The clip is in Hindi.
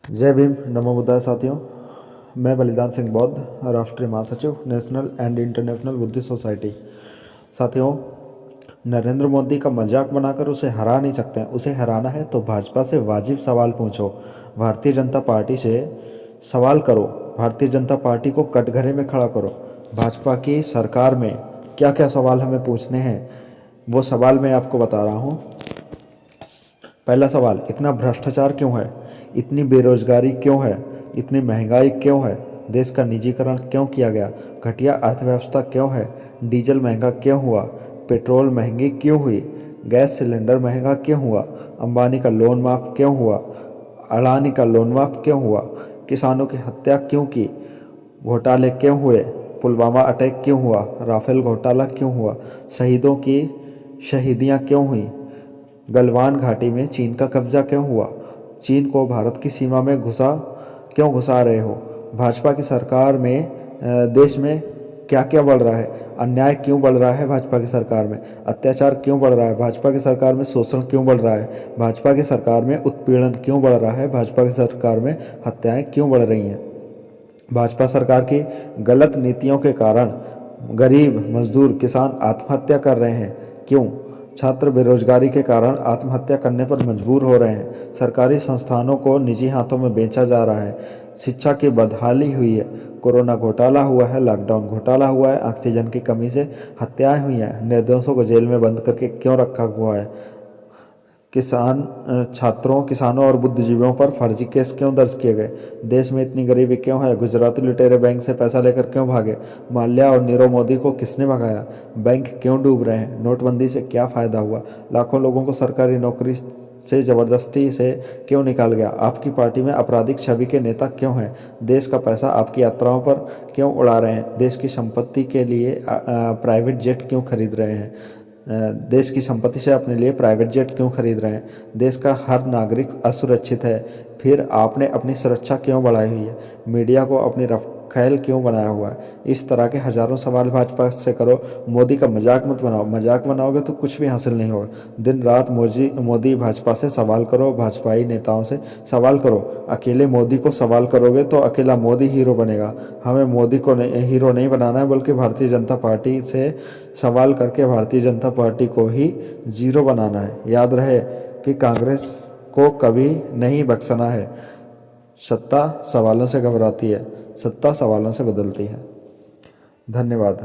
जय भीम, नमो बुद्धाय साथियों। मैं बलिदान सिंह बौद्ध, राष्ट्रीय महासचिव, national and international Buddhist society. साथियों, नरेंद्र मोदी का मजाक बनाकर उसे हरा नहीं सकते हैं। उसे हराना है तो भाजपा से वाजिब सवाल पूछो, भारतीय जनता पार्टी से सवाल करो, भारतीय जनता पार्टी को कटघरे में खड़ा करो। भाजपा की सरकार में क्या क्या सवाल हमें पूछने हैं, वो सवाल मैं आपको बता रहा हूँ। पहला सवाल, इतना भ्रष्टाचार क्यों है, इतनी बेरोजगारी क्यों है, इतनी महंगाई क्यों है, देश का निजीकरण क्यों किया गया, घटिया अर्थव्यवस्था क्यों है, डीजल महंगा क्यों हुआ, पेट्रोल महंगी क्यों हुई, गैस सिलेंडर महंगा क्यों हुआ, अंबानी का लोन माफ़ क्यों हुआ, अडानी का लोन माफ़ क्यों हुआ, किसानों की हत्या क्यों की, घोटाले क्यों हुए, पुलवामा अटैक क्यों हुआ, राफेल घोटाला क्यों हुआ, शहीदों की शहीदियाँ क्यों हुई, गलवान घाटी में चीन का कब्जा क्यों हुआ, चीन को भारत की सीमा में क्यों घुसा रहे हो, भाजपा की सरकार में देश में क्या क्या बढ़ रहा है, अन्याय क्यों बढ़ रहा है, भाजपा की सरकार में अत्याचार क्यों बढ़ रहा है, भाजपा की सरकार में शोषण क्यों बढ़ रहा है, भाजपा की सरकार में उत्पीड़न क्यों बढ़ रहा है, भाजपा की सरकार में हत्याएं क्यों बढ़ रही हैं, भाजपा सरकार की गलत नीतियों के कारण गरीब मजदूर किसान आत्महत्या कर रहे हैं क्यों, छात्र बेरोजगारी के कारण आत्महत्या करने पर मजबूर हो रहे हैं, सरकारी संस्थानों को निजी हाथों में बेचा जा रहा है, शिक्षा की बदहाली हुई है, कोरोना घोटाला हुआ है, लॉकडाउन घोटाला हुआ है, ऑक्सीजन की कमी से हत्याएं हुई हैं, निर्दोषों को जेल में बंद करके क्यों रखा हुआ है, छात्रों किसानों और बुद्धिजीवियों पर फर्जी केस क्यों दर्ज किए गए, देश में इतनी गरीबी क्यों है, गुजराती लुटेरे बैंक से पैसा लेकर क्यों भागे, माल्या और नीरव मोदी को किसने भगाया, बैंक क्यों डूब रहे हैं, नोटबंदी से क्या फ़ायदा हुआ, लाखों लोगों को सरकारी नौकरी से ज़बरदस्ती से क्यों निकाल गया, आपकी पार्टी में आपराधिक छवि के नेता क्यों हैं, देश का पैसा आपकी यात्राओं पर क्यों उड़ा रहे हैं, देश की संपत्ति के लिए प्राइवेट जेट क्यों खरीद रहे हैं, देश की संपत्ति से अपने लिए प्राइवेट जेट क्यों खरीद रहे हैं, देश का हर नागरिक असुरक्षित है, फिर आपने अपनी सुरक्षा क्यों बढ़ाई हुई है, मीडिया को अपनी रफेल क्यों बनाया हुआ है। इस तरह के हज़ारों सवाल भाजपा से करो, मोदी का मजाक मत बनाओ, मजाक बनाओगे तो कुछ भी हासिल नहीं होगा। दिन रात मोदी भाजपा से सवाल करो, भाजपाई नेताओं से सवाल करो। अकेले मोदी को सवाल करोगे तो अकेला मोदी हीरो बनेगा। हमें मोदी को हीरो नहीं बनाना है, बल्कि भारतीय जनता पार्टी से सवाल करके भारतीय जनता पार्टी को ही जीरो बनाना है। याद रहे कि कांग्रेस को कभी नहीं बख्शना है। सत्ता सवालों से घबराती है, सत्ता सवालों से बदलती है। धन्यवाद।